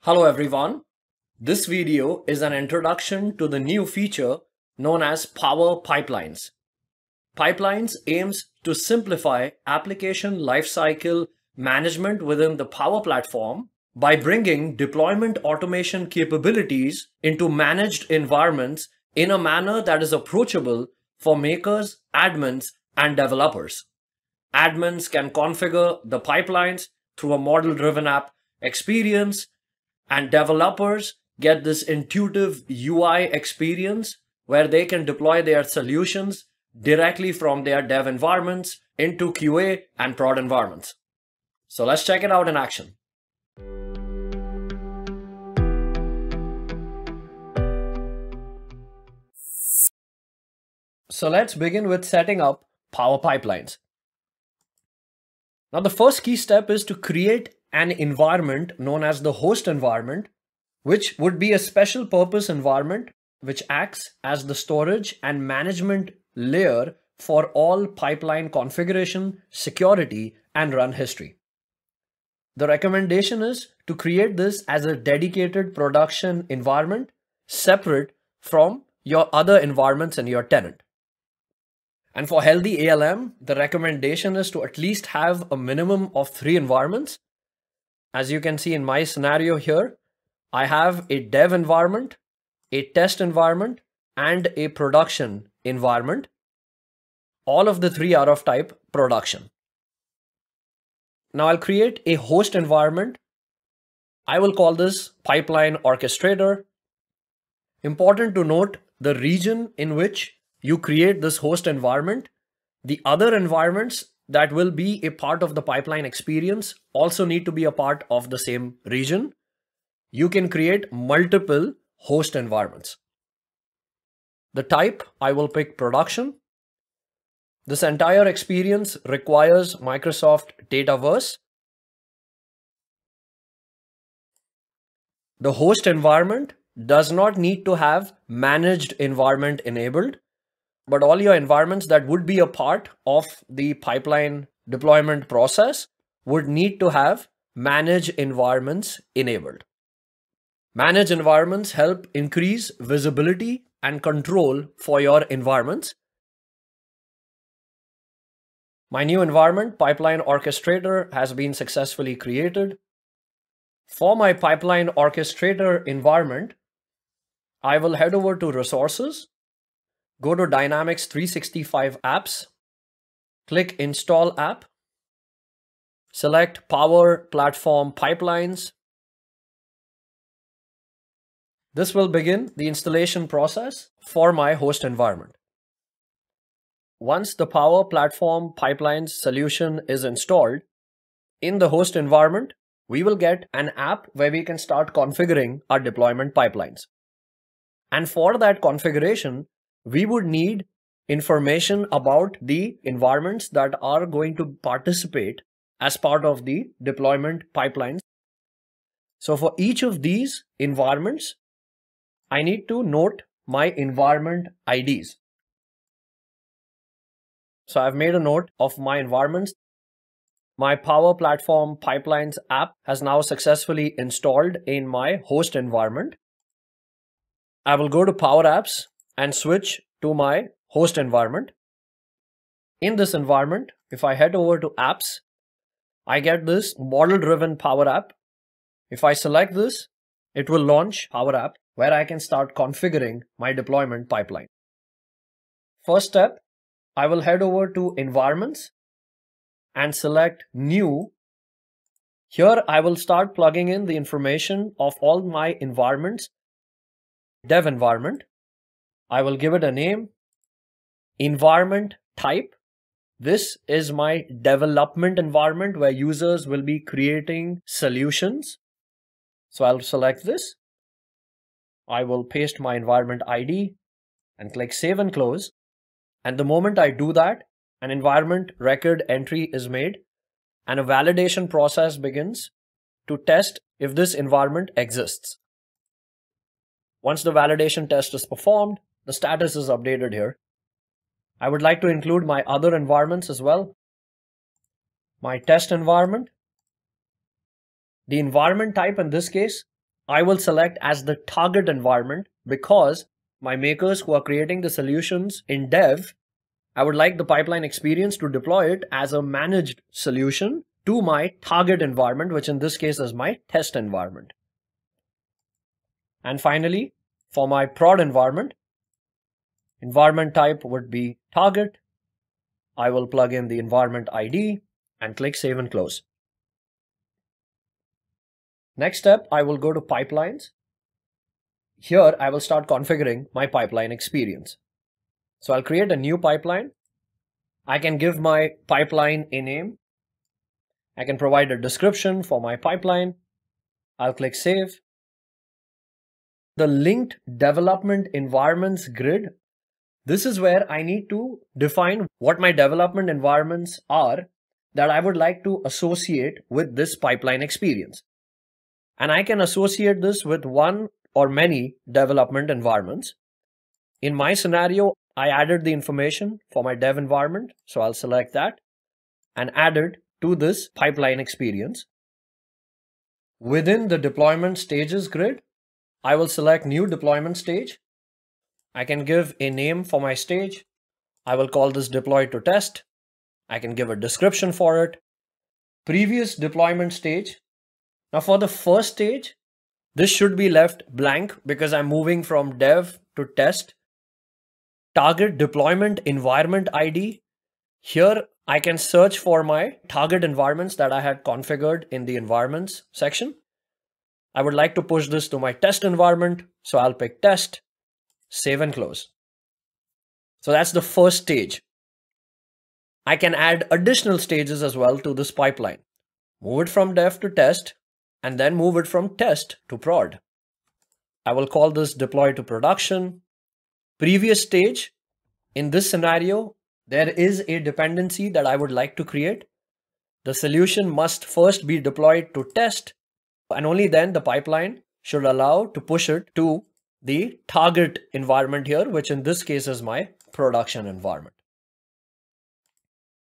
Hello everyone. This video is an introduction to the new feature known as Power Pipelines. Pipelines aims to simplify application lifecycle management within the Power Platform by bringing deployment automation capabilities into managed environments in a manner that is approachable for makers, admins, and developers. Admins can configure the pipelines through a model-driven app experience, and developers get this intuitive UI experience where they can deploy their solutions directly from their dev environments into QA and prod environments. So let's check it out in action. So let's begin with setting up Power Pipelines. Now the first key step is to create an environment known as the host environment, which would be a special purpose environment which acts as the storage and management layer for all pipeline configuration, security, and run history. The recommendation is to create this as a dedicated production environment separate from your other environments in your tenant. And for healthy ALM, the recommendation is to at least have a minimum of 3 environments. As you can see in my scenario here, I have a dev environment, a test environment, and a production environment. All of the 3 are of type production. Now I'll create a host environment. I will call this pipeline orchestrator. Important to note the region in which you create this host environment. The other environments that will be a part of the pipeline experience also need to be a part of the same region. You can create multiple host environments. The type, I will pick production. This entire experience requires Microsoft Dataverse. The host environment does not need to have managed environment enabled, but all your environments that would be a part of the pipeline deployment process would need to have manage environments enabled. Manage environments help increase visibility and control for your environments. My new environment, Pipeline Orchestrator, has been successfully created. For my Pipeline Orchestrator environment, I will head over to Resources, go to Dynamics 365 Apps, click Install App, select Power Platform Pipelines. This will begin the installation process for my host environment. Once the Power Platform Pipelines solution is installed, in the host environment, we will get an app where we can start configuring our deployment pipelines. And for that configuration, we would need information about the environments that are going to participate as part of the deployment pipelines. So for each of these environments, I need to note my environment IDs. So I've made a note of my environments. My Power Platform Pipelines app has now successfully installed in my host environment. I will go to Power Apps and switch to my host environment. In this environment, if I head over to Apps, I get this model-driven Power App. If I select this, it will launch Power App where I can start configuring my deployment pipeline. First step, I will head over to Environments and select New. Here I will start plugging in the information of all my environments. Dev environment. I will give it a name. Environment type. This is my development environment where users will be creating solutions. So I'll select this. I will paste my environment ID and click Save and Close. And the moment I do that, an environment record entry is made and a validation process begins to test if this environment exists. Once the validation test is performed, the status is updated here. I would like to include my other environments as well. My test environment. The environment type in this case I will select as the target environment because my makers who are creating the solutions in dev, I would like the pipeline experience to deploy it as a managed solution to my target environment, which in this case is my test environment. And finally, for my prod environment type would be target. I will plug in the environment ID and click Save and Close. Next step, I will go to pipelines. Here, I will start configuring my pipeline experience. So I'll create a new pipeline. I can give my pipeline a name. I can provide a description for my pipeline. I'll click Save. The linked development environments grid. This is where I need to define what my development environments are that I would like to associate with this pipeline experience. And I can associate this with one or many development environments. In my scenario, I added the information for my dev environment. So I'll select that and add it to this pipeline experience. Within the deployment stages grid, I will select new deployment stage. I can give a name for my stage. I will call this deploy to test. I can give a description for it. Previous deployment stage. Now for the first stage, this should be left blank because I'm moving from dev to test. Target deployment environment ID. Here I can search for my target environments that I had configured in the environments section. I would like to push this to my test environment. So I'll pick test, save and close. So that's the first stage. I can add additional stages as well to this pipeline. Move it from dev to test and then move it from test to prod. I will call this deploy to production. Previous stage, in this scenario, there is a dependency that I would like to create. The solution must first be deployed to test, and only then the pipeline should allow to push it to the target environment here, which in this case is my production environment.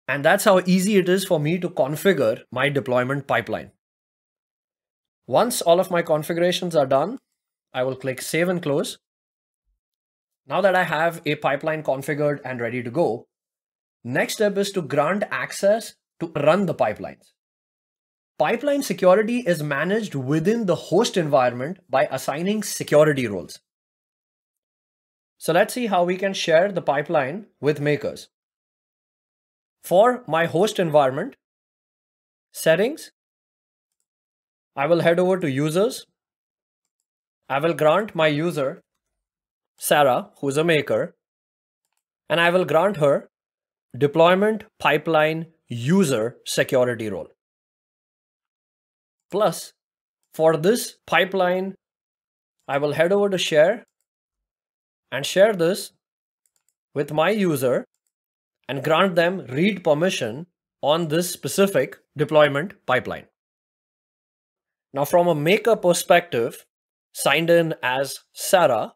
And that's how easy it is for me to configure my deployment pipeline. Once all of my configurations are done, I will click Save and Close. Now that I have a pipeline configured and ready to go, next step is to grant access to run the pipelines. Pipeline security is managed within the host environment by assigning security roles. So let's see how we can share the pipeline with makers. For my host environment, settings, I will head over to users. I will grant my user, Sarah, who's a maker, and I will grant her deployment pipeline user security role. Plus, for this pipeline, I will head over to share and share this with my user and grant them read permission on this specific deployment pipeline. Now, from a maker perspective, signed in as Sarah,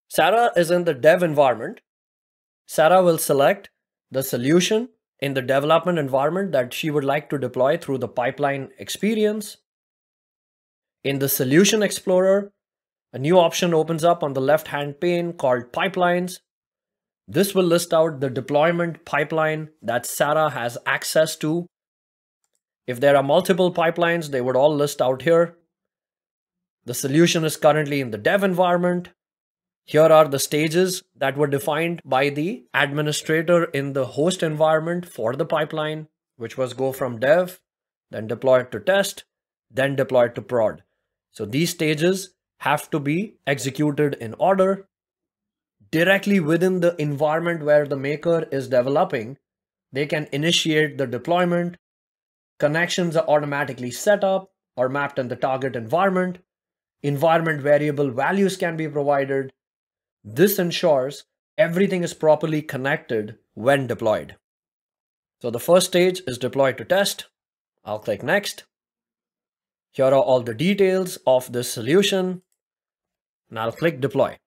Sarah is in the dev environment. Sarah will select the solution in the development environment that she would like to deploy through the pipeline experience. In the Solution Explorer, a new option opens up on the left-hand pane called Pipelines. This will list out the deployment pipeline that Sarah has access to. If there are multiple pipelines, they would all list out here. The solution is currently in the dev environment. Here are the stages that were defined by the administrator in the host environment for the pipeline, which was go from dev, then deploy it to test, then deploy it to prod. So these stages have to be executed in order. Directly within the environment where the maker is developing, they can initiate the deployment. Connections are automatically set up or mapped in the target environment. Environment variable values can be provided. This ensures everything is properly connected when deployed. So the first stage is deploy to test. I'll click next. Here are all the details of this solution, and I'll click deploy.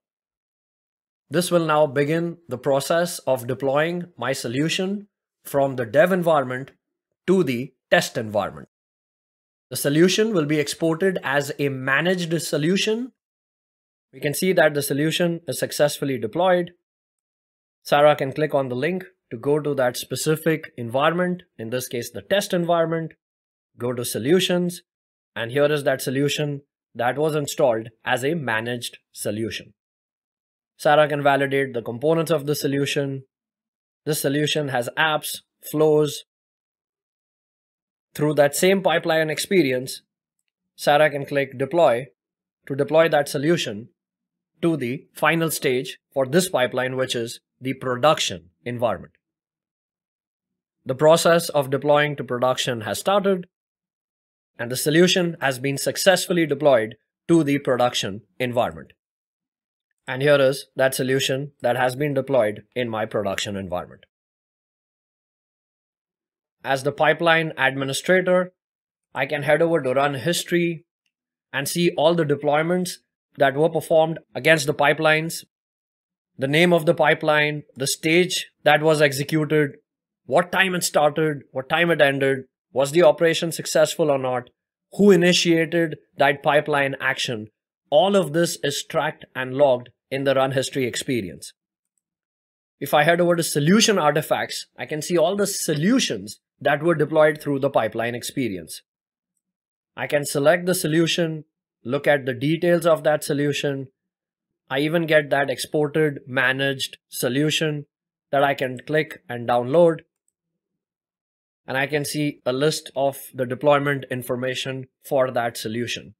This will now begin the process of deploying my solution from the dev environment to the test environment. The solution will be exported as a managed solution. We can see that the solution is successfully deployed. Sarah can click on the link to go to that specific environment, in this case, the test environment, go to solutions, and here is that solution that was installed as a managed solution. Sarah can validate the components of the solution. This solution has apps, flows. Through that same pipeline experience, Sarah can click deploy to deploy that solution to the final stage for this pipeline, which is the production environment. The process of deploying to production has started, and the solution has been successfully deployed to the production environment. And here is that solution that has been deployed in my production environment. As the pipeline administrator, I can head over to run history and see all the deployments that were performed against the pipelines, the name of the pipeline, the stage that was executed, what time it started, what time it ended, was the operation successful or not, who initiated that pipeline action. All of this is tracked and logged in the run history experience. If I head over to solution artifacts, I can see all the solutions that were deployed through the pipeline experience. I can select the solution, look at the details of that solution. I even get that exported managed solution that I can click and download. And I can see a list of the deployment information for that solution.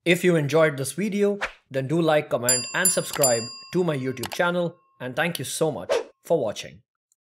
If you enjoyed this video, then do like, comment, and subscribe to my YouTube channel. And thank you so much for watching.